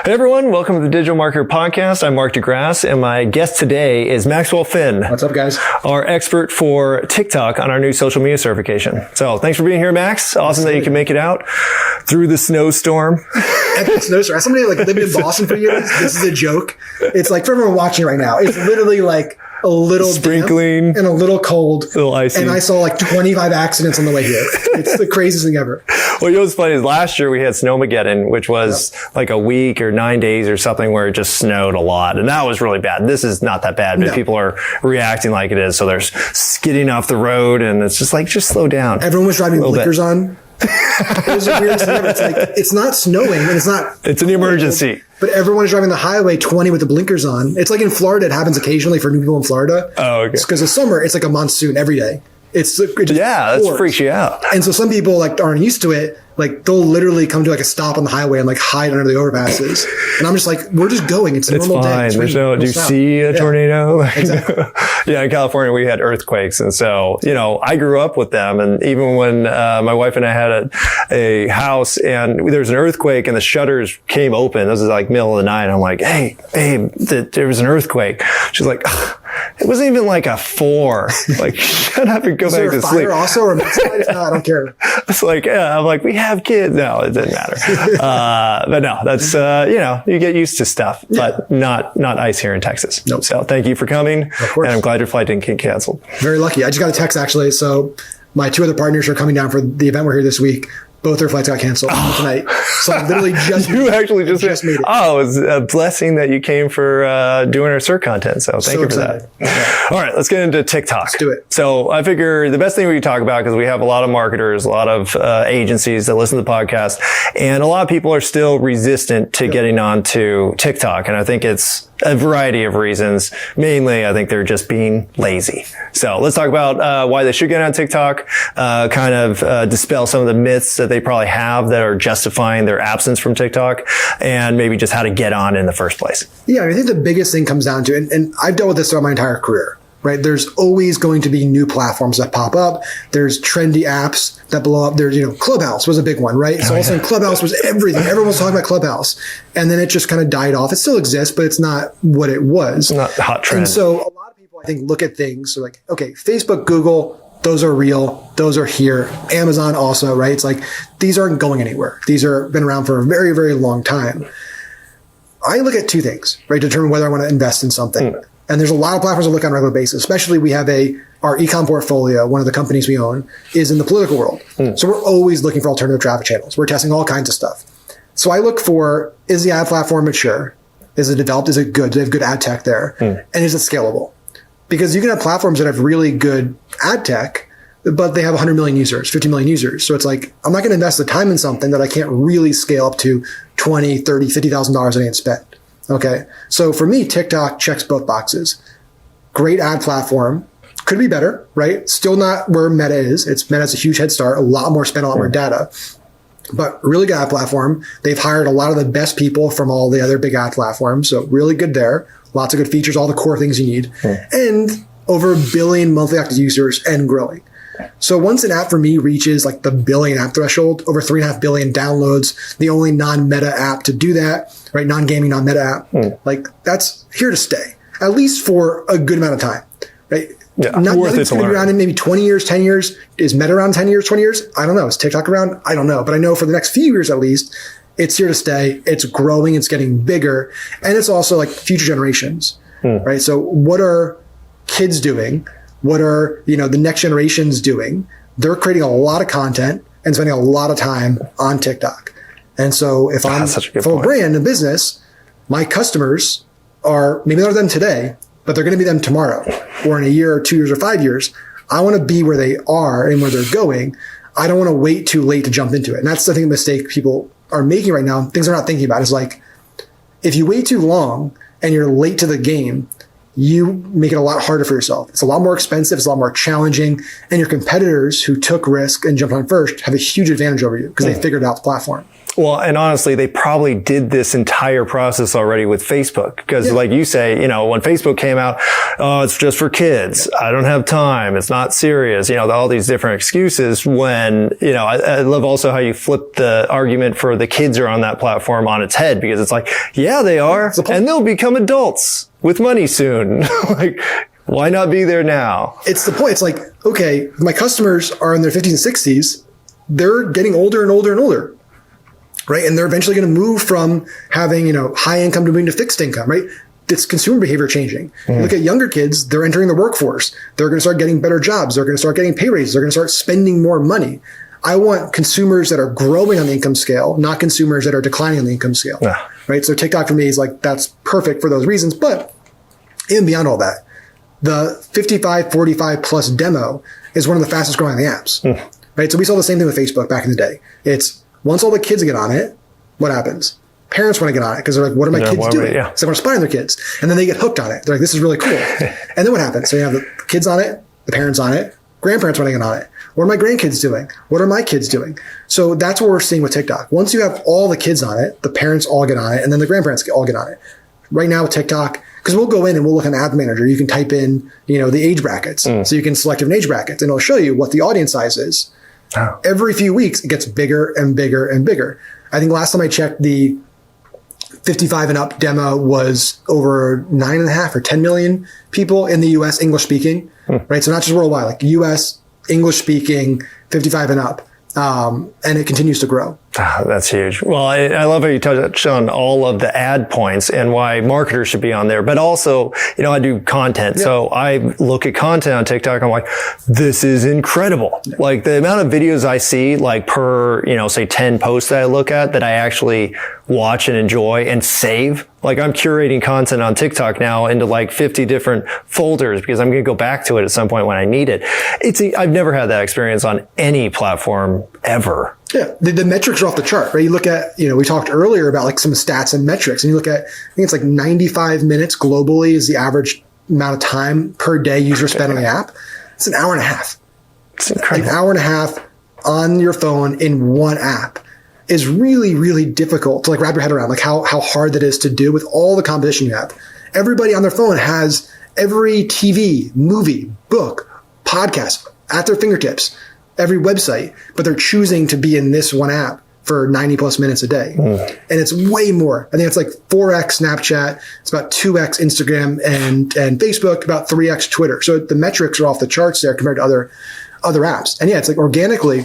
Hey everyone, welcome to the Digital Marketer Podcast. I'm Mark DeGrasse, and my guest today is Maxwell Finn. What's up, guys? Our expert for TikTok on our new social media certification. So thanks for being here, Max. Awesome that you can make it out through the snowstorm. Epic snowstorm. As somebody lived in Boston for years, this is a joke. It's like, for everyone watching right now, it's literally like a little sprinkling and a little cold, a little icy. And I saw like 25 accidents on the way here. It's the craziest thing ever. Well, you know what's funny is last year we had Snowmageddon, which was like a week or 9 days or something where it just snowed a lot. And that was really bad. This is not that bad, but people are reacting like it is. So there's skidding off the road and it's just like, just slow down. Everyone was driving blinkers on. It was the weirdest thing ever. It's like, it's not snowing and it's an emergency. But everyone is driving the highway 20 with the blinkers on. It's like in Florida, it happens occasionally for new people in Florida. Oh, okay. Because of summer, it's like a monsoon every day. It that freaks you out. And so some people like aren't used to it. Like they'll literally come to like a stop on the highway and like hide under the overpasses. And I'm just like, we're just going. It's a normal day. It's fine. Do you see a tornado? Exactly. Yeah, in California we had earthquakes, and so I grew up with them. And even when my wife and I had a house, and there was an earthquake, and the shutters came open. This was like middle of the night. I'm like, "Hey, babe, there was an earthquake." She's like, "It wasn't even like a 4. Like, shut up and go back to sleep." Also, or no, I don't care. It's like, yeah, I'm like, we have kids. No, it didn't matter. But no, that's, you get used to stuff, but not ice here in Texas. Nope. So thank you for coming. Of course. And I'm glad your flight didn't get canceled. Very lucky. I just got a text actually. So my 2 other partners are coming down for the event we're here this week. Both their flights got canceled tonight. So I literally just made it. Oh, it was a blessing that you came for doing our cert content. So thank you for that. Okay. All right, let's get into TikTok. Let's do it. So I figure the best thing we can talk about, because we have a lot of marketers, a lot of agencies that listen to the podcast, and a lot of people are still resistant to getting onto TikTok. And I think it's a variety of reasons. Mainly, I think they're just being lazy. So let's talk about why they should get on TikTok, kind of dispel some of the myths that they probably have that are justifying their absence from TikTok, and maybe just how to get on in the first place. Yeah, I think the biggest thing comes down to, and I've dealt with this throughout my entire career, right? There's always going to be new platforms that pop up. There's trendy apps that blow up. There's, Clubhouse was a big one, right? So all of a sudden Clubhouse was everything. Everyone was talking about Clubhouse. And then it just kind of died off. It still exists, but it's not what it was. It's not the hot trend. And so a lot of people, I think, look at things. So like, okay, Facebook, Google, those are real. Those are here. Amazon also, right? It's like, these aren't going anywhere. These are been around for a very, very long time. I look at 2 things, right? To determine whether I want to invest in something. And there's a lot of platforms I look at on a regular basis, especially we have our ecom portfolio, one of the companies we own, is in the political world. So we're always looking for alternative traffic channels. We're testing all kinds of stuff. So I look for, is the ad platform mature? Is it developed? Is it good? Do they have good ad tech there? And is it scalable? Because you can have platforms that have really good ad tech, but they have 100 million users, 50 million users. So it's like, I'm not going to invest the time in something that I can't really scale up to $20, $30, $50,000 a day and spend. Okay. So for me, TikTok checks both boxes. Great ad platform. Could be better, right? Still not where Meta is. Meta has a huge head start, a lot more spend, a lot more data, but really good ad platform. They've hired a lot of the best people from all the other big ad platforms. So really good there. Lots of good features, all the core things you need, and over 1 billion monthly active users and growing. So once an app for me reaches like the billion app threshold, over 3.5 billion downloads, the only non-meta app to do that, right? Non-gaming, non-meta app, like that's here to stay, at least for a good amount of time, right? Yeah, nothing's going to be around in maybe 20 years, 10 years. Is Meta around 10 years, 20 years? I don't know. Is TikTok around? I don't know. But I know for the next few years at least, it's here to stay. It's growing. It's getting bigger. And it's also like future generations, right? So what are kids doing? What are, the next generations doing? They're creating a lot of content and spending a lot of time on TikTok. And so if I'm a brand, a business, my customers are, maybe they're them today, but they're going to be them tomorrow or in a year or 2 years or 5 years. I want to be where they are and where they're going. I don't want to wait too late to jump into it. And that's the mistake people are making right now. Things they're not thinking about is like, if you wait too long and you're late to the game, you make it a lot harder for yourself. It's a lot more expensive. It's a lot more challenging. And your competitors who took risk and jumped on first have a huge advantage over you because they figured out the platform. Well, and honestly, they probably did this entire process already with Facebook because like you say, when Facebook came out, oh, it's just for kids. I don't have time. It's not serious. All these different excuses when, I love also how you flip the argument for the kids are on that platform on its head because it's like, yeah, they are. And they'll become adults with money soon. Like, why not be there now? It's the point. It's like, okay, my customers are in their 50s and 60s. They're getting older and older and older. Right. And they're eventually going to move from having, high income to moving to fixed income. Right. It's consumer behavior changing. Look at younger kids. They're entering the workforce. They're going to start getting better jobs. They're going to start getting pay raises. They're going to start spending more money. I want consumers that are growing on the income scale, not consumers that are declining on the income scale. Yeah. Right. So TikTok for me is like, that's perfect for those reasons. But even beyond all that, the 55, 45 plus demo is one of the fastest growing on the apps. Right. So we saw the same thing with Facebook back in the day. It's, once all the kids get on it, what happens? Parents want to get on it because they're like, what are my kids doing? So they want to spy on their kids. And then they get hooked on it. They're like, this is really cool. And then what happens? So you have the kids on it, the parents on it, grandparents want to get on it. What are my grandkids doing? What are my kids doing? So that's what we're seeing with TikTok. Once you have all the kids on it, the parents all get on it, and then the grandparents all get on it. Right now with TikTok, because we'll go in and we'll look at an ad manager. You can type in, the age brackets. So you can select different age brackets and it'll show you what the audience size is. Oh. Every few weeks, it gets bigger and bigger and bigger. I think last time I checked, the 55 and up demo was over 9.5 or 10 million people in the US English speaking, right? So not just worldwide, like US English speaking, 55 and up. And it continues to grow. Oh, that's huge. Well, I love how you touched on all of the ad points and why marketers should be on there. But also, I do content. Yeah. So I look at content on TikTok. I'm like, this is incredible. Yeah. Like the amount of videos I see, like per, say 10 posts that I look at that I actually watch and enjoy and save. Like I'm curating content on TikTok now into like 50 different folders because I'm going to go back to it at some point when I need it. I've never had that experience on any platform ever. Yeah. The metrics are off the chart, right? You look at, we talked earlier about like some stats and metrics and you look at, I think it's like 95 minutes globally is the average amount of time per day users spend on the app. It's an hour and a half. It's incredible. An hour and a half on your phone in one app is really, really difficult to like wrap your head around, like how hard that is to do with all the competition you have. Everybody on their phone has every TV, movie, book, podcast at their fingertips, every website, but they're choosing to be in this one app for 90 plus minutes a day. And it's way more. I think it's like 4x Snapchat. It's about 2x Instagram and Facebook, about 3x Twitter. So the metrics are off the charts there compared to other apps. And yeah, it's like organically,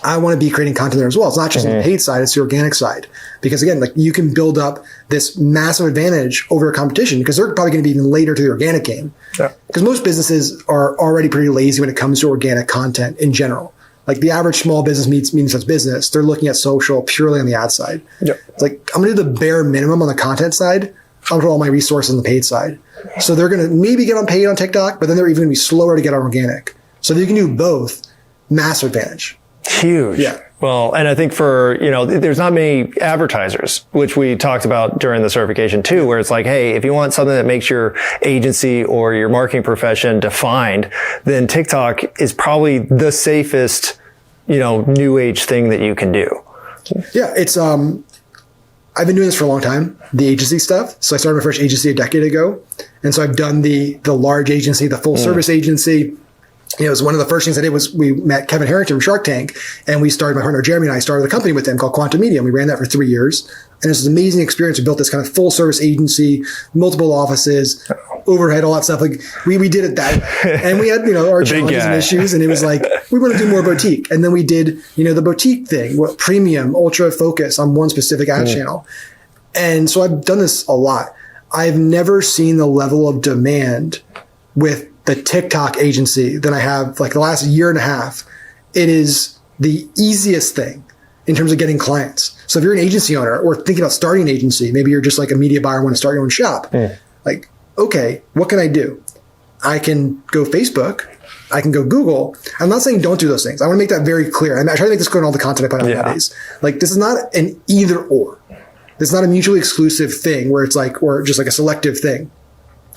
I want to be creating content there as well. It's not just the paid side, it's the organic side. Because again, like you can build up this massive advantage over a competition because they're probably going to be even later to the organic game. Yeah. Because most businesses are already pretty lazy when it comes to organic content in general. Like the average small business means such business. They're looking at social purely on the ad side. Yep. It's like, I'm going to do the bare minimum on the content side. I'm going to put all my resources on the paid side. So they're going to maybe get on paid on TikTok, but then they're even going to be slower to get on organic. So if you can do both, massive advantage. Huge. Yeah. Well, and I think for, there's not many advertisers, which we talked about during the certification too, where it's like, hey, if you want something that makes your agency or your marketing profession defined, then TikTok is probably the safest, new age thing that you can do. Yeah. It's, I've been doing this for a long time, the agency stuff. So I started my first agency a decade ago. And so I've done the large agency, the full service agency. It was one of the first things I did was we met Kevin Harrington from Shark Tank and we started, my partner Jeremy and I started a company with him called Quantum Media. And we ran that for 3 years. And it was an amazing experience. We built this kind of full service agency, multiple offices, overhead, all that stuff. Like we did it that, and we had, our challenges and issues. And it was like, we want to do more boutique. And then we did, the boutique thing, premium, ultra focus on one specific ad channel. And so I've done this a lot. I've never seen the level of demand with the TikTok agency than I have like the last year and a half. It is the easiest thing in terms of getting clients. So if you're an agency owner or thinking about starting an agency, maybe you're just like a media buyer and want to start your own shop. Like, okay, what can I do? I can go Facebook. I can go Google. I'm not saying don't do those things. I want to make that very clear. I try to make this clear in all the content I put out nowadays. Like, this is not an either or. This is not a mutually exclusive thing where it's like, or just like a selective thing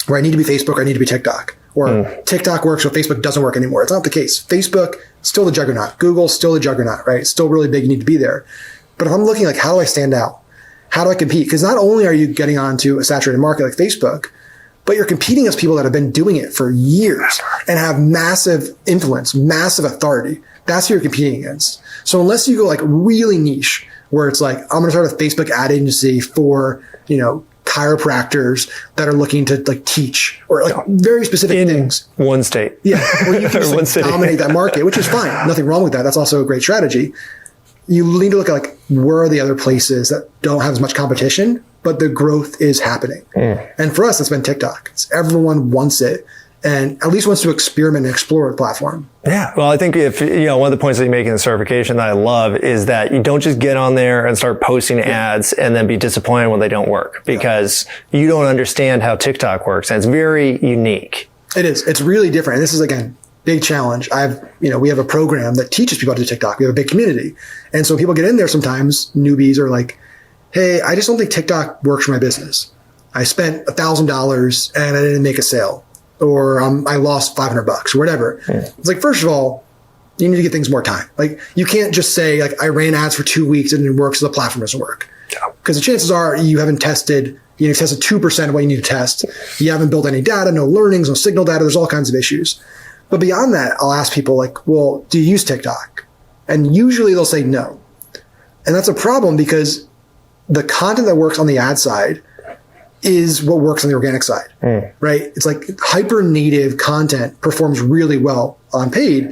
where I need to be Facebook or I need to be TikTok. Or TikTok works, so Facebook doesn't work anymore. It's not the case. Facebook, still the juggernaut. Google, still the juggernaut, right? It's still really big. You need to be there. But if I'm looking like, how do I stand out? How do I compete? Because not only are you getting onto a saturated market like Facebook, but you're competing against people that have been doing it for years and have massive influence, massive authority. That's who you're competing against. So unless you go like really niche, where it's like, I'm going to start a Facebook ad agency for, chiropractors that are looking to like teach or like very specific things. One state. Yeah. Where you can just like, dominate that market, which is fine. Nothing wrong with that. That's also a great strategy. You need to look at like, where are the other places that don't have as much competition, but the growth is happening. And for us, it's been TikTok. Everyone wants it and at least wants to experiment and explore the platform. Yeah. Well, I think if, one of the points that you make in the certification that I love is that you don't just get on there and start posting ads and then be disappointed when they don't work because you don't understand how TikTok works. And it's very unique. It is. It's really different. And this is, again, big challenge. We have a program that teaches people how to do TikTok. We have a big community. And so people get in there sometimes, newbies are like, hey, I just don't think TikTok works for my business. I spent $1,000 and I didn't make a sale. Or I lost $500 or whatever. It's like, first of all, you need to get things more time. Like, you can't just say, like, I ran ads for 2 weeks and it didn't work, so the platform doesn't work. Because the chances are you haven't tested, you've tested 2% of what you need to test. You haven't built any data, no learnings, no signal data. There's all kinds of issues. But beyond that, I'll ask people like, well, do you use TikTok? And usually they'll say no. And that's a problem because the content that works on the ad side is what works on the organic side, right? It's like hyper native content performs really well on paid.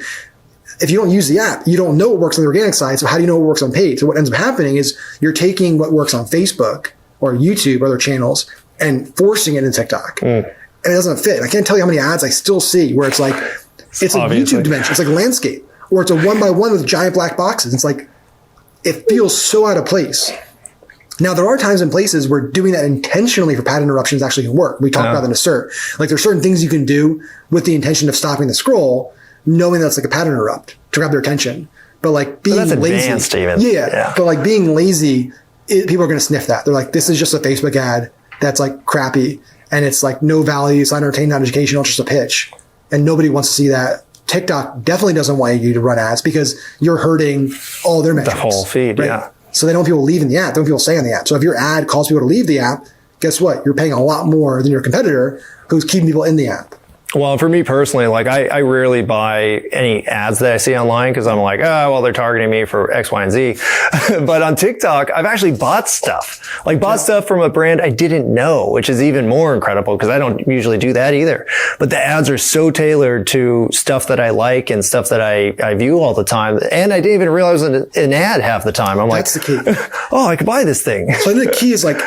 If you don't use the app, you don't know what works on the organic side. So how do you know what works on paid? So what ends up happening is you're taking what works on Facebook or YouTube or other channels and forcing it into TikTok. And it doesn't fit. I can't tell you how many ads I still see where it's like, it's a YouTube dimension. It's like landscape, or it's a 1x1 with giant black boxes. It's like, it feels so out of place. Now, there are times and places where doing that intentionally for pattern interruptions actually can work. We talked about that in a cert. Like, there's certain things you can do with the intention of stopping the scroll, knowing that's like a pattern interrupt to grab their attention. But like being lazy, yeah. But like being lazy, people are going to sniff that. They're like, this is just a Facebook ad that's like crappy, and it's like no value. It's not entertaining, not educational. It's just a pitch, and nobody wants to see that. TikTok definitely doesn't want you to run ads because you're hurting all their metrics. The whole feed, right? Yeah. So they don't want people leaving the app. They don't want people staying on the app. So if your ad calls people to leave the app, guess what? You're paying a lot more than your competitor who's keeping people in the app. Well, for me personally, like I rarely buy any ads that I see online because I'm like, they're targeting me for X, Y, and Z. But on TikTok, I've actually bought stuff, stuff from a brand I didn't know, which is even more incredible because I don't usually do that either. But the ads are so tailored to stuff that I like and stuff that I view all the time. And I didn't even realize it was an ad half the time. I'm That's like, the key. I could buy this thing. So I think the key is like,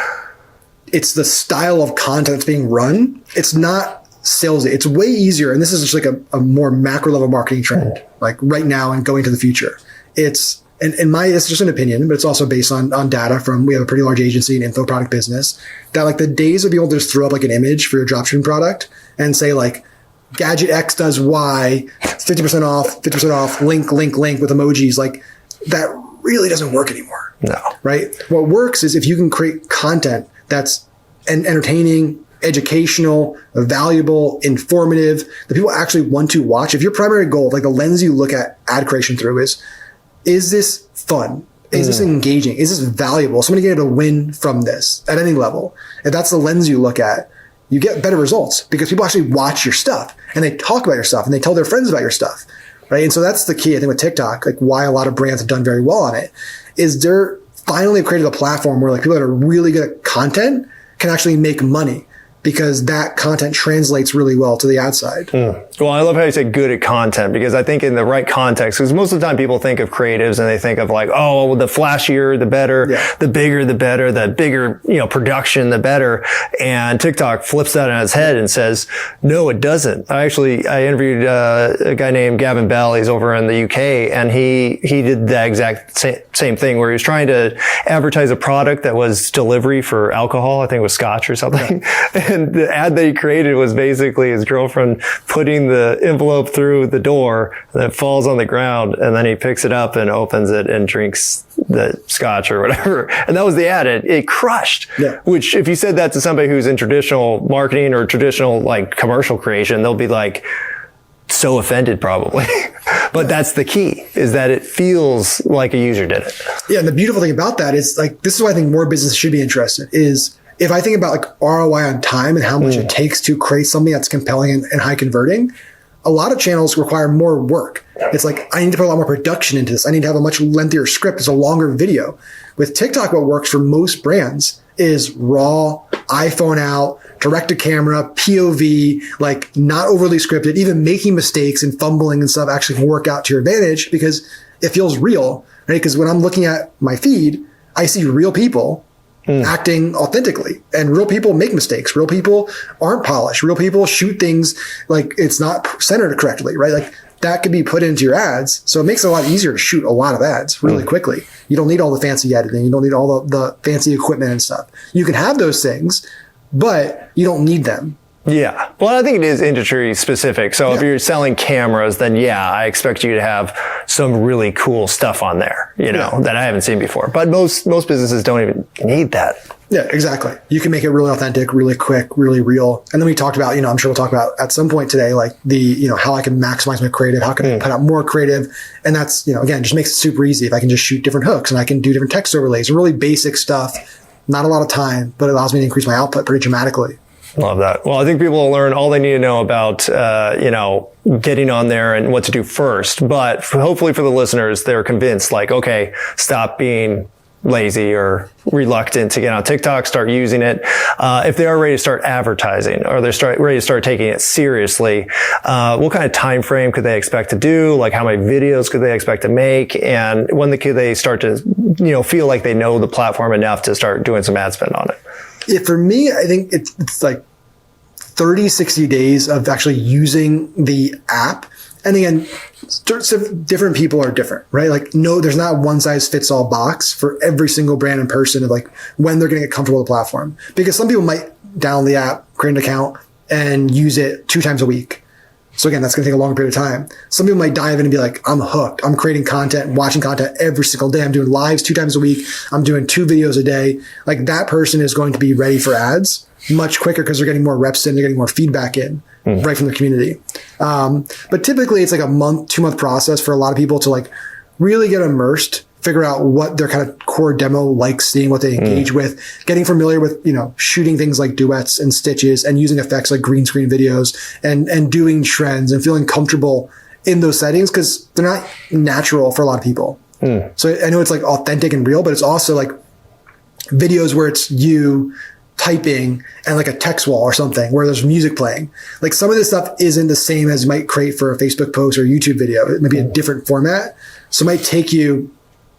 it's the style of content that's being run. It's not salesy. It's way easier. And this is just like a more macro level marketing trend, like right now and going to the future. It's just an opinion, but it's also based on data we have a pretty large agency and info product business that like the days of being able to just throw up like an image for your dropshipping product and say like gadget X does Y, 50% off, link with emojis, like that really doesn't work anymore. No. Right? What works is if you can create content that's entertaining, educational, valuable, informative, that people actually want to watch. If your primary goal, like the lens you look at ad creation through is this fun? Is this engaging? Is this valuable? Somebody get able to win from this at any level. If that's the lens you look at, you get better results because people actually watch your stuff and they talk about your stuff and they tell their friends about your stuff. Right. And so that's the key, I think, with TikTok, like why a lot of brands have done very well on it is they're finally created a platform where like people that are really good at content can actually make money, because that content translates really well to the ad side. Well, I love how you say good at content, because I think in the right context, because most of the time people think of creatives and they think of like, the flashier, the better, the bigger, the better, the bigger, production, the better. And TikTok flips that on its head and says, no, it doesn't. I interviewed a guy named Gavin Bell. He's over in the UK, and he did the exact same thing where he was trying to advertise a product that was delivery for alcohol. I think it was scotch or something. And the ad that he created was basically his girlfriend putting the envelope through the door, and it falls on the ground, and then he picks it up and opens it and drinks the scotch or whatever. And that was the ad. It crushed. Yeah. Which, if you said that to somebody who's in traditional marketing or traditional like commercial creation, they'll be like, so offended probably. But that's the key, is that it feels like a user did it. Yeah. And the beautiful thing about that is like, this is why I think more businesses should be interested is if I think about like ROI on time and how much it takes to create something that's compelling and high converting, a lot of channels require more work. It's like, I need to put a lot more production into this. I need to have a much lengthier script. It's a longer video. With TikTok, what works for most brands is raw, iPhone out, direct to camera, POV, like not overly scripted. Even making mistakes and fumbling and stuff actually can work out to your advantage because it feels real, right? Because when I'm looking at my feed, I see real people acting authentically, and real people make mistakes. Real people aren't polished. Real people shoot things like it's not centered correctly, right? Like that could be put into your ads. So it makes it a lot easier to shoot a lot of ads really quickly. You don't need all the fancy editing. You don't need all the fancy equipment and stuff. You can have those things, but you don't need them. Yeah. Well, I think it is industry specific. So if you're selling cameras, then I expect you to have some really cool stuff on there, that I haven't seen before. But most businesses don't even need that. Yeah, exactly. You can make it really authentic, really quick, really real. And then we talked about, I'm sure we'll talk about at some point today, like the, how I can maximize my creative, how can I put out more creative. And that's, again, just makes it super easy if I can just shoot different hooks and I can do different text overlays and really basic stuff. Not a lot of time, but it allows me to increase my output pretty dramatically. Love that. Well, I think people will learn all they need to know about, getting on there and what to do first. But hopefully for the listeners, they're convinced like, okay, stop being lazy or reluctant to get on TikTok, start using it. If they are ready to start advertising or they're ready to start taking it seriously, what kind of time frame could they expect to do? Like how many videos could they expect to make? And when could they start to, feel like they know the platform enough to start doing some ad spend on it? Yeah, for me, I think it's like 30, 60 days of actually using the app. And again, different people are different, right? Like, no, there's not one size fits all box for every single brand and person of like when they're going to get comfortable with the platform. Because some people might download the app, create an account, and use it 2 times a week. So again, that's going to take a longer period of time. Some people might dive in and be like, I'm hooked. I'm creating content, watching content every single day. I'm doing lives 2 times a week. I'm doing 2 videos a day. Like that person is going to be ready for ads much quicker because they're getting more reps in, they're getting more feedback in right from the community. But typically it's like a 2-month process for a lot of people to like really get immersed, figure out what their kind of core demo likes seeing, what they engage with, getting familiar with, shooting things like duets and stitches and using effects like green screen videos and doing trends and feeling comfortable in those settings because they're not natural for a lot of people. So I know it's like authentic and real, but it's also like videos where it's you typing and like a text wall or something where there's music playing. Like some of this stuff isn't the same as you might create for a Facebook post or YouTube video. It may be a different format. So it might take you,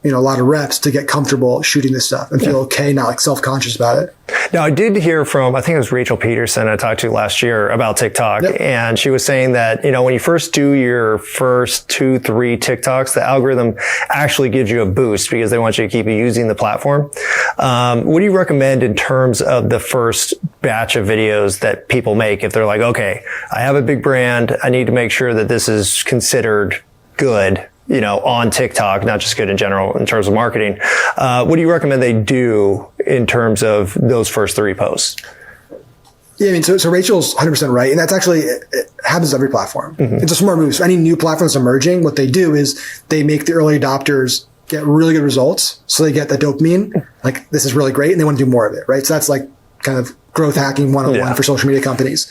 a lot of reps to get comfortable shooting this stuff and feel okay, not like self-conscious about it. Now, I did hear from, I think it was Rachel Peterson I talked to last year about TikTok. And she was saying that, when you first do your first 2, 3 TikToks, the algorithm actually gives you a boost because they want you to keep using the platform. What do you recommend in terms of the first batch of videos that people make if they're like, okay, I have a big brand. I need to make sure that this is considered good, on TikTok, not just good in general in terms of marketing. What do you recommend they do in terms of those first 3 posts? Yeah, so Rachel's 100% right. And that's actually, it happens to every platform. It's a smart move. So any new platform that's emerging, what they do is they make the early adopters get really good results. So they get the dopamine, like this is really great. And they want to do more of it, right? So that's like kind of growth hacking 101 for social media companies.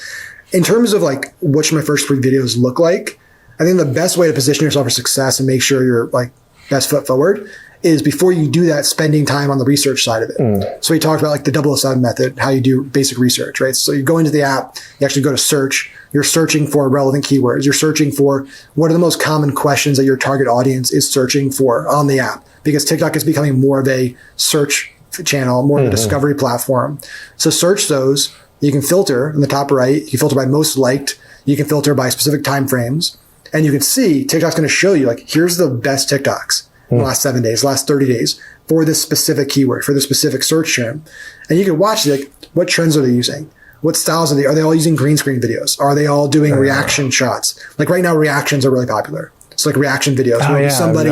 In terms of like, what should my first 3 videos look like? I think the best way to position yourself for success and make sure you're like best foot forward is before you do that, spending time on the research side of it. So we talked about like the 007 method, how you do basic research, right? So you go into the app, you actually go to search, you're searching for relevant keywords. You're searching for what are the most common questions that your target audience is searching for on the app, because TikTok is becoming more of a search channel, more of a discovery platform. So search those. You can filter in the top right. You can filter by most liked. You can filter by specific time frames. And you can see TikTok's going to show you like, here's the best TikToks in the last 7 days, last 30 days for this specific keyword, for this specific search term. And you can watch like, what trends are they using? What styles are they all using green screen videos? Are they all doing reaction shots? Like right now, reactions are really popular. So like reaction videos. Somebody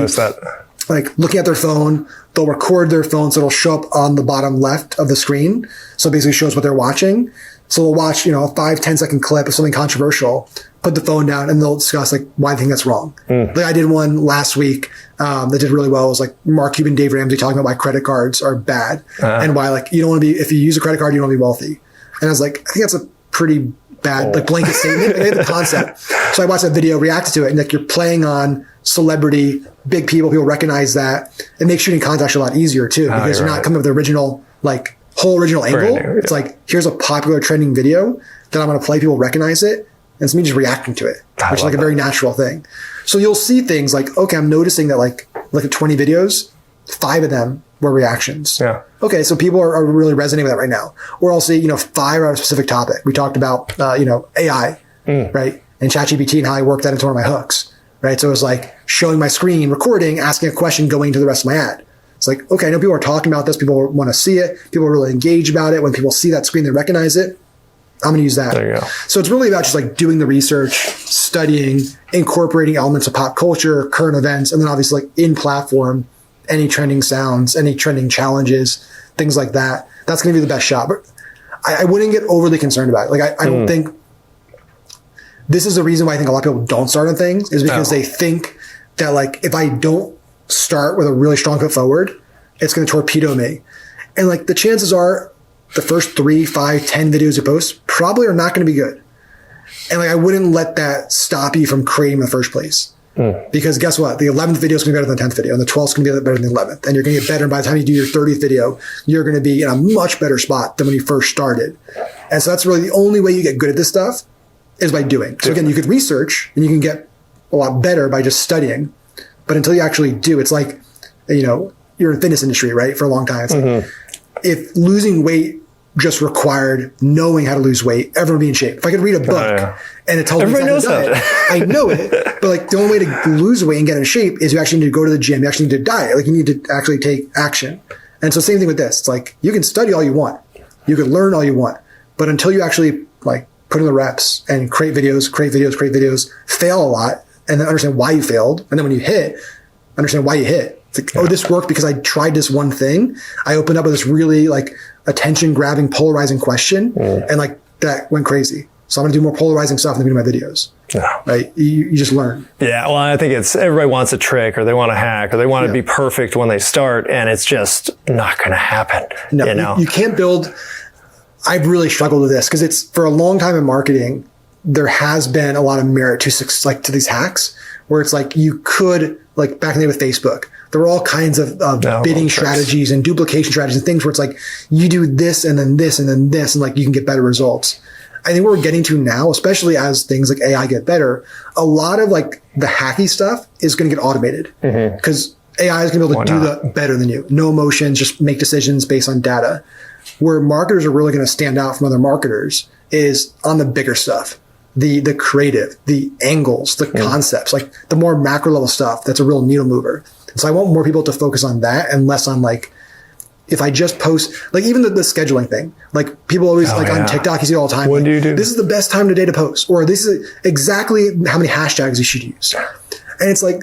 like looking at their phone, they'll record their phone. So it'll show up on the bottom left of the screen. So it basically shows what they're watching. So they'll watch, a 5-10 second clip of something controversial, put the phone down and they'll discuss like why I think that's wrong. Like I did one last week that did really well. It was like Mark Cuban, Dave Ramsey talking about why credit cards are bad and why like you don't want to be, if you use a credit card, you don't want to be wealthy. And I was like, I think that's a pretty bad like blanket statement. I had the concept. So I watched that video, reacted to it, and like you're playing on celebrity, big people recognize that. It makes shooting contacts a lot easier too, because you're not coming up with the original, like whole original angle. It's like, here's a popular trending video that I'm going to play. People recognize it. And it's me just reacting to it, which is like a very natural thing. So you'll see things like, okay, I'm noticing that like, look at 20 videos, 5 of them were reactions. Yeah. Okay. So people are really resonating with that right now. Or I'll see, 5 on a specific topic. We talked about, AI, right? And ChatGPT and how I worked that into one of my hooks, right? So it was like showing my screen, recording, asking a question, going to the rest of my ad. It's like, okay, I know people are talking about this. People want to see it. People are really engaged about it. When people see that screen, they recognize it. I'm going to use that. There you go. So it's really about just like doing the research, studying, incorporating elements of pop culture, current events, and then obviously like in platform, any trending sounds, any trending challenges, things like that. That's going to be the best shot. But I wouldn't get overly concerned about it. Like I don't think this is the reason why I think a lot of people don't start on things is because they think that like if I don't start with a really strong foot forward, it's going to torpedo me. And like the chances are, the first 3, 5, 10 videos you post probably are not going to be good. And like, I wouldn't let that stop you from creating in the first place. Because guess what? The 11th video is going to be better than the 10th video, and the 12th is going to be better than the 11th. And you're going to get better. And by the time you do your 30th video, you're going to be in a much better spot than when you first started. And so that's really the only way you get good at this stuff is by doing. So again, you could research and you can get a lot better by just studying. But until you actually do, it's like, you're in the fitness industry, right? For a long time. It's like, if losing weight just required knowing how to lose weight, everyone would be in shape. If I could read a book and it tells me how to diet, I know it. But like the only way to lose weight and get in shape is you actually need to go to the gym. You actually need to diet. Like you need to actually take action. And so same thing with this. It's like you can study all you want. You can learn all you want. But until you actually like put in the reps and create videos, fail a lot, and then understand why you failed. And then when you hit, understand why you hit. It's like, this worked because I tried this one thing. I opened up with this really like attention grabbing, polarizing question. And like that went crazy. So I'm going to do more polarizing stuff in the beginning of my videos. Right? You just learn. Yeah. Well, I think everybody wants a trick or they want a hack or they want to be perfect when they start, and it's just not going to happen. No, you can't build. I've really struggled with this because it's for a long time in marketing, there has been a lot of merit to these hacks where it's like you could, like back in the day with Facebook, there were all kinds of bidding strategies and duplication strategies and things where it's like you do this and then this and then this and like you can get better results. I think what we're getting to now, especially as things like AI get better, a lot of like the hacky stuff is going to get automated because AI is going to be able to do that better than you. No emotions, just make decisions based on data. Where marketers are really going to stand out from other marketers is on the bigger stuff. The creative, the angles, the concepts, like the more macro level stuff, that's a real needle mover. So I want more people to focus on that and less on like, if I just post, like even the scheduling thing, like people always on TikTok, you see it all the time. What do you do? This is the best time today to post, or this is exactly how many hashtags you should use. And it's like,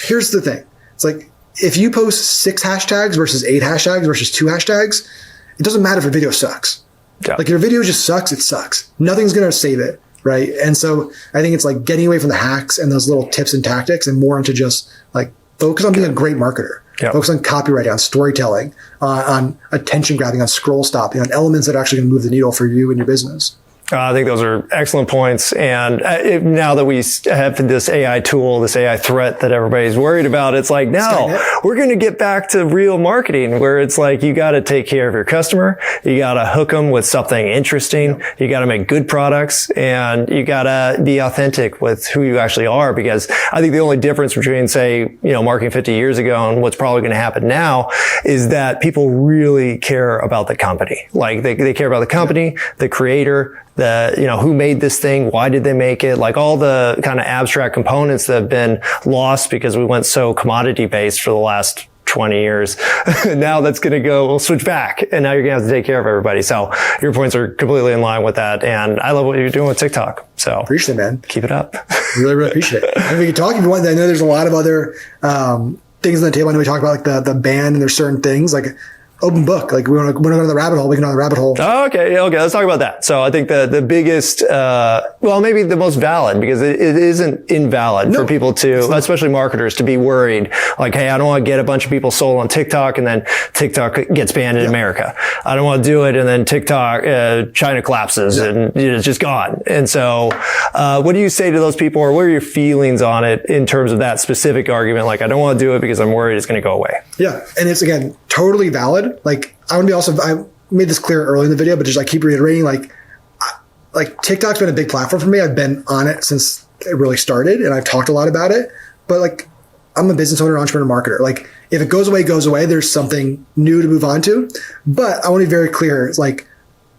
here's the thing. It's like, if you post 6 hashtags versus 8 hashtags versus 2 hashtags, it doesn't matter if your video sucks. Like your video just sucks, it sucks. Nothing's going to save it. Right. And so I think it's like getting away from the hacks and those little tips and tactics and more into just like focus on being a great marketer. Focus on copywriting, on storytelling, on attention grabbing, on scroll stopping, on elements that are actually going to move the needle for you and your business. I think those are excellent points. And now that we have this AI tool, this AI threat that everybody's worried about, it's like, no, we're going to get back to real marketing where it's like, you got to take care of your customer. You got to hook them with something interesting. You got to make good products and you got to be authentic with who you actually are. Because I think the only difference between, say, marketing 50 years ago and what's probably going to happen now is that people really care about the company. Like they care about the company, the creator, who made this thing? Why did they make it? Like all the kind of abstract components that have been lost because we went so commodity based for the last 20 years. Now that's going to we'll switch back and now you're going to have to take care of everybody. So your points are completely in line with that. And I love what you're doing with TikTok. So appreciate it, man. Keep it up. Really, really appreciate it. And we can talk if you want. I know there's a lot of other, things on the table. I know we talk about like the band and there's certain things like open book. Like we want to go down the rabbit hole. We can go down the rabbit hole. Oh, okay. Let's talk about that. So I think the biggest, well, maybe the most valid, because it isn't invalid for people to, especially marketers, to be worried. Like, hey, I don't want to get a bunch of people sold on TikTok and then TikTok gets banned in America. I don't want to do it and then TikTok, China collapses and it's just gone. And so, what do you say to those people, or what are your feelings on it in terms of that specific argument? Like, I don't want to do it because I'm worried it's going to go away. Yeah. And it's, again, totally valid. Like, I want to be also, I made this clear early in the video, but just I keep reiterating, like TikTok's been a big platform for me. I've been on it since it really started and I've talked a lot about it, but like, I'm a business owner, entrepreneur, marketer. Like, if it goes away, goes away. There's something new to move on to. But I want to be very clear. It's like,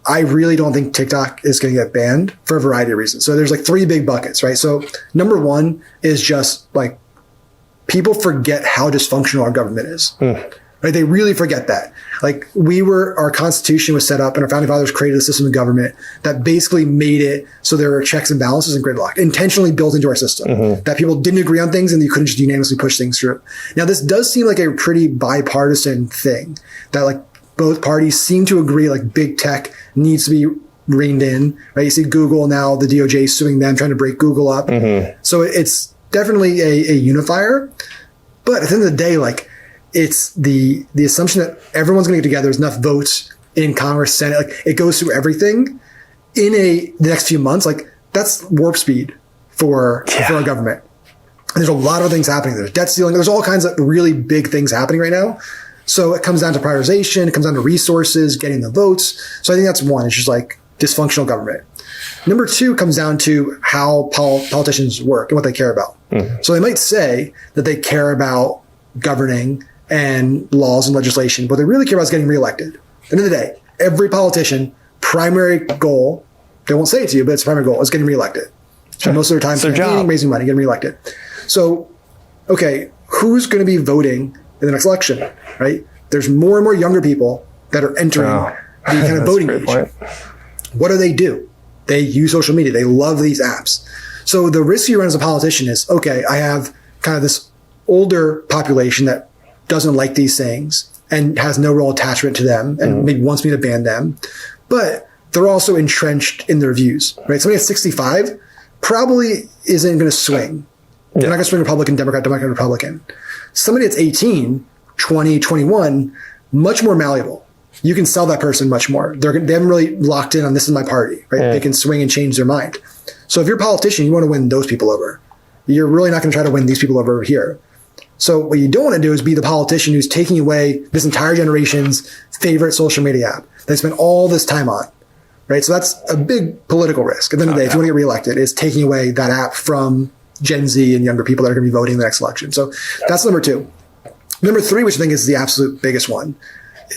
I really don't think TikTok is going to get banned for a variety of reasons. So there's like 3 big buckets, right? So number 1 is just like, people forget how dysfunctional our government is. Right? They really forget that. Like, our Constitution was set up and our founding fathers created a system of government that basically made it so there were checks and balances and gridlock intentionally built into our system, that people didn't agree on things and you couldn't just unanimously push things through. Now, this does seem like a pretty bipartisan thing that like both parties seem to agree, like big tech needs to be reined in, right? You see Google now, the DOJ suing them, trying to break Google up. So it's definitely a unifier. But at the end of the day, like, it's the assumption that everyone's going to get together. There's enough votes in Congress, Senate, like it goes through everything in the next few months. Like, that's warp speed for our government. And there's a lot of things happening. There's debt ceiling. There's all kinds of really big things happening right now. So it comes down to prioritization. It comes down to resources, getting the votes. So I think that's one. It's just like dysfunctional government. Number 2 comes down to how politicians work and what they care about. So they might say that they care about governing and laws and legislation. What they really care about is getting reelected. At the end of the day, every politician, primary goal, they won't say it to you, but it's primary goal, is getting reelected. So most of their time campaigning, raising money, getting reelected. So, okay, who's going to be voting in the next election, right? There's more and more younger people that are entering the kind of voting age. What do? They use social media. They love these apps. So the risk you run as a politician is, okay, I have kind of this older population that doesn't like these things and has no real attachment to them and maybe wants me to ban them, but they're also entrenched in their views, right? Somebody at 65 probably isn't going to swing. They're not going to swing Republican, Democrat, Republican. Somebody that's 18, 20, 21, much more malleable. You can sell that person much more. They haven't really locked in on this is my party, right? They can swing and change their mind. So if you're a politician, you want to win those people over. You're really not going to try to win these people over here. So what you don't want to do is be the politician who's taking away this entire generation's favorite social media app they spent all this time on, right? So that's a big political risk. At the end of the day, if you want to get reelected, is taking away that app from Gen Z and younger people that are going to be voting in the next election. So that's number 2. Number 3, which I think is the absolute biggest one,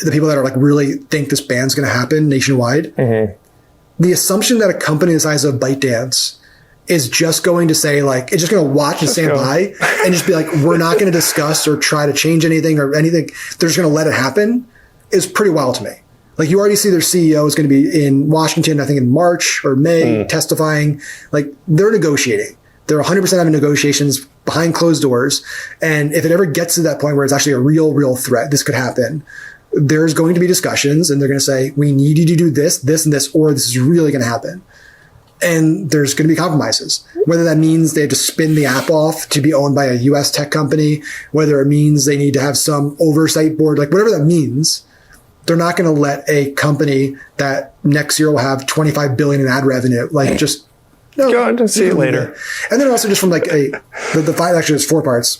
the people that are like really think this ban's going to happen nationwide. The assumption that a company the size of ByteDance is just going to say like, it's just going to watch and stand by and just be like, we're not going to discuss or try to change anything or anything. They're just going to let it happen is pretty wild to me. Like, you already see their CEO is going to be in Washington, I think in March or May, testifying. Like, they're negotiating. They're 100% having negotiations behind closed doors. And if it ever gets to that point where it's actually a real threat, this could happen, there's going to be discussions and they're going to say, we need you to do this, this, and this, or this is really going to happen. And there's going to be compromises, whether that means they have to spin the app off to be owned by a US tech company, whether it means they need to have some oversight board, like whatever that means. They're not going to let a company that next year will have 25 billion in ad revenue, like just go and see it later. And then also just from like the final, actually there's 4 parts.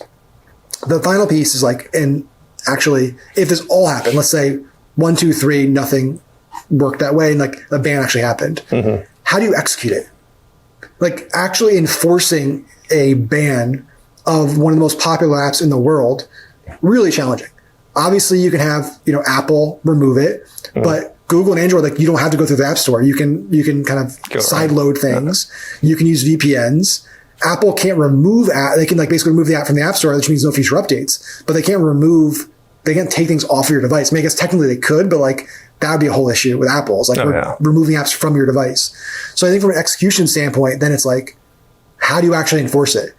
The final piece is like, and actually if this all happened, let's say 1, 2, 3, nothing worked that way and like a ban actually happened. How do you execute it? Like, actually enforcing a ban of one of the most popular apps in the world, really challenging. Obviously, you can have, Apple remove it, but Google and Android, like, you don't have to go through the App Store. You can kind of sideload things. You can use VPNs. Apple can't remove app. They can like basically remove the app from the App Store, which means no future updates. But they can't take things off of your device. I mean, I guess technically they could, but like, that would be a whole issue with Apple. It's like removing apps from your device. So I think from an execution standpoint, then it's like, how do you actually enforce it?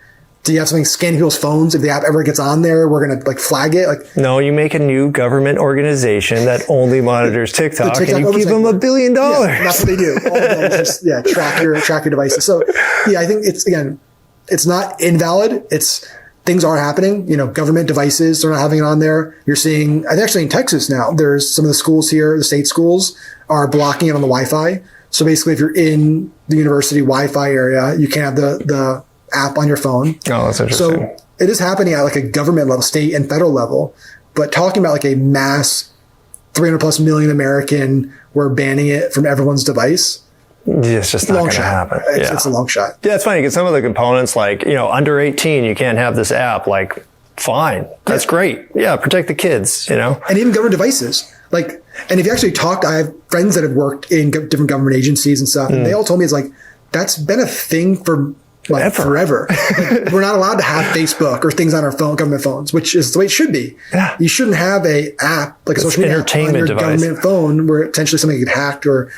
Do you have something scanning people's phones? If the app ever gets on there, we're going to like flag it. Like, no, you make a new government organization that only monitors TikTok, and you give them $1 billion. Yeah, that's what they do. All they do is just track your devices. So yeah, I think it's not invalid. Things are happening. Government devices, they're not having it on there. You're seeing, I think actually in Texas now, there's some of the schools here, the state schools are blocking it on the Wi-Fi. So basically, if you're in the university Wi-Fi area, you can't have the app on your phone. Oh, that's interesting. So it is happening at like a government level, state and federal level. But talking about like a mass 300 plus million American, we're banning it from everyone's device. It's just not going to happen. It's a long shot. Yeah, it's funny because some of the components, like, under 18, you can't have this app. Like, fine. That's great. Yeah, protect the kids, And even government devices. Like, and if you actually talk, I have friends that have worked in different government agencies and stuff, and they all told me it's like, that's been a thing for like forever. Like, we're not allowed to have Facebook or things on our government phones, which is the way it should be. Yeah. You shouldn't have a app, like a social media app on your government phone where potentially something could get hacked or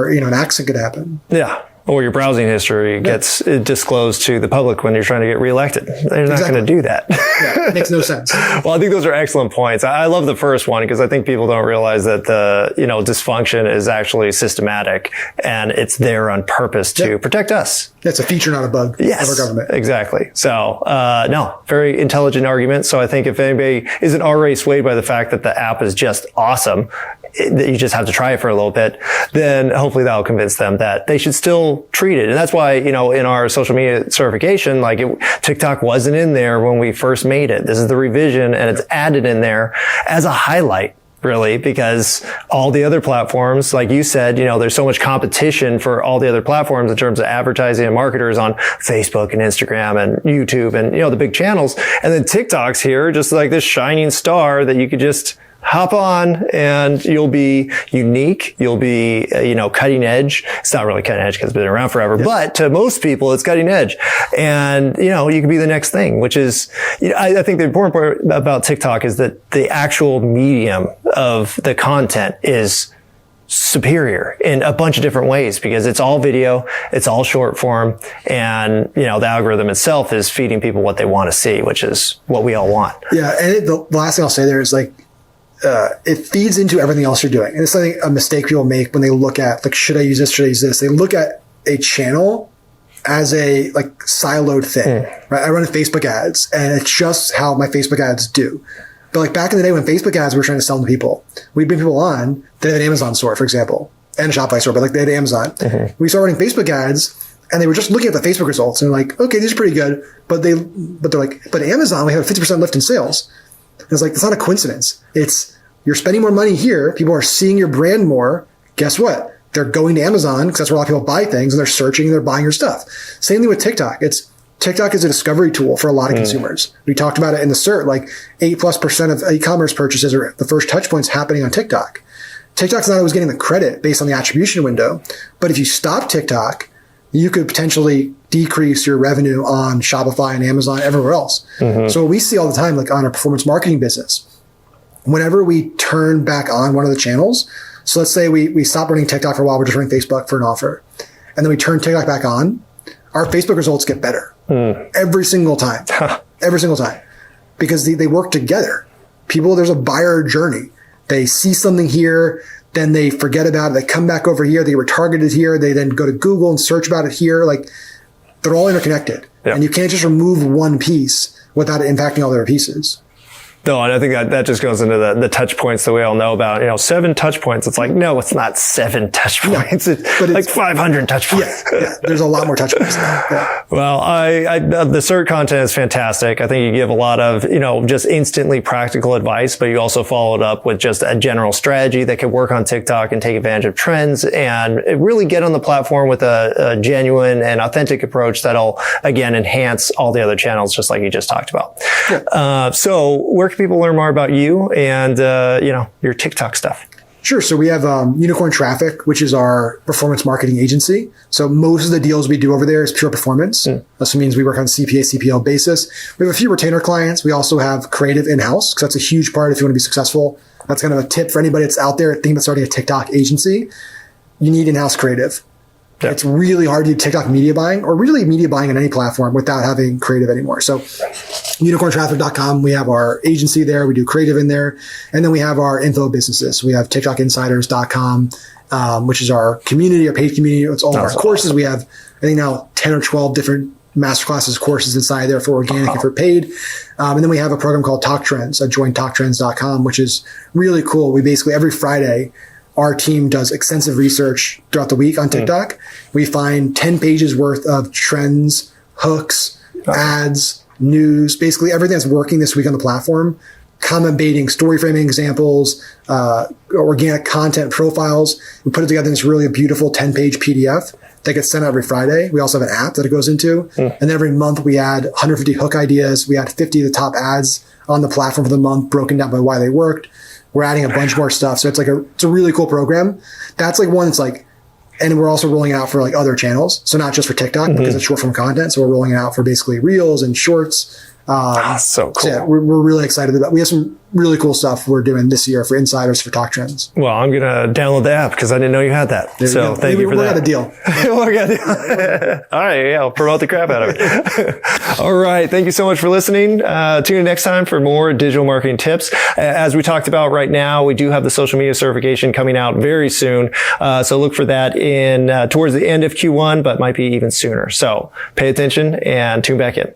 an accident could happen. Yeah. Or your browsing history gets disclosed to the public when you're trying to get reelected. They're not going to do that. Yeah, it makes no sense. Well, I think those are excellent points. I love the first one because I think people don't realize that the, dysfunction is actually systematic and it's there on purpose to protect us. That's a feature, not a bug of our government. Exactly. So, no, very intelligent argument. So I think if anybody isn't already swayed by the fact that the app is just awesome, that you just have to try it for a little bit, then hopefully that'll convince them that they should still treat it. And that's why, in our social media certification, TikTok wasn't in there when we first made it. This is the revision and it's added in there as a highlight. Really, because all the other platforms, like you said, there's so much competition for all the other platforms in terms of advertising and marketers on Facebook and Instagram and YouTube and, the big channels. And then TikTok's here, just like this shining star that you could just hop on and you'll be unique. You'll be, cutting edge. It's not really cutting edge because it's been around forever, but to most people, it's cutting edge. And, you can be the next thing, which is, I think the important part about TikTok is that the actual medium of the content is superior in a bunch of different ways because it's all video, it's all short form, and the algorithm itself is feeding people what they want to see, which is what we all want. Yeah, and the last thing I'll say there is it feeds into everything else you're doing. And it's something a mistake people make when they look at should I use this? Should I use this? They look at a channel as a siloed thing, right? I run Facebook ads and it's just how my Facebook ads do. But back in the day when Facebook ads were trying to sell to people, we'd bring people on, they had an Amazon store, for example, and a Shopify store, but they had Amazon. We started running Facebook ads and they were just looking at the Facebook results and okay, these are pretty good. But they're but Amazon, we have a 50% lift in sales. And it's it's not a coincidence. You're spending more money here. People are seeing your brand more. Guess what? They're going to Amazon because that's where a lot of people buy things and they're searching and they're buying your stuff. Same thing with TikTok. TikTok is a discovery tool for a lot of consumers. We talked about it in the cert, 8+% of e-commerce purchases are the first touch points happening on TikTok. TikTok's not always getting the credit based on the attribution window. But if you stop TikTok, you could potentially decrease your revenue on Shopify and Amazon, everywhere else. So what we see all the time, on our performance marketing business, whenever we turn back on one of the channels, so let's say we stop running TikTok for a while, we're just running Facebook for an offer, and then we turn TikTok back on, our Facebook results get better every single time. Every single time. Because they work together. There's a buyer journey. They see something here, then they forget about it. They come back over here. They were targeted here. They then go to Google and search about it here. They're all interconnected. Yep. And you can't just remove one piece without it impacting all the other pieces. No, and I think that just goes into the touch points that we all know about. 7 touch points. It's no, it's not 7 touch points. It's 500 touch points. Yeah, there's a lot more touch points now. Yeah. Well, the cert content is fantastic. I think you give a lot of, just instantly practical advice, but you also follow it up with just a general strategy that can work on TikTok and take advantage of trends and really get on the platform with a genuine and authentic approach that'll, again, enhance all the other channels, just like you just talked about. Yeah. So where can people learn more about you and, your TikTok stuff? Sure. So we have Unicorn Traffic, which is our performance marketing agency. So most of the deals we do over there is pure performance. This means we work on CPA, CPL basis. We have a few retainer clients. We also have creative in-house because that's a huge part if you want to be successful. That's kind of a tip for anybody that's out there thinking about starting a TikTok agency. You need in-house creative. Yeah. It's really hard to do TikTok media buying or really media buying on any platform without having creative anymore. So unicorntraffic.com, we have our agency there. We do creative in there. And then we have our info businesses. We have TikTokinsiders.com, which is our community, our paid community. It's all of our courses. We have, I think now 10 or 12 different masterclasses courses inside there for organic and for paid. And then we have a program called Talk Trends at jointalktrends.com, which is really cool. We basically every Friday, our team does extensive research throughout the week on TikTok. We find 10 pages worth of trends, hooks, ads, news, basically everything that's working this week on the platform, comment baiting, story framing examples, organic content profiles. We put it together in this really beautiful 10-page PDF that gets sent out every Friday. We also have an app that it goes into. And then every month we add 150 hook ideas. We add 50 of the top ads on the platform for the month, broken down by why they worked. We're adding a bunch more stuff. So it's like it's a really cool program. That's like one that's like, and we're also rolling it out for like other channels. So not just for TikTok because it's short form content. So we're rolling it out for basically reels and shorts. So cool. So yeah, we're really excited about. We have some really cool stuff we're doing this year for insiders for Talk Trends. Well, I'm gonna download the app because I didn't know you had that. So thank you for that. We got a deal. All right, yeah, I'll promote the crap out of it. All right, thank you so much for listening. Tune in next time for more digital marketing tips. As we talked about right now, we do have the social media certification coming out very soon. So look for that in towards the end of Q1, but might be even sooner. So pay attention and tune back in.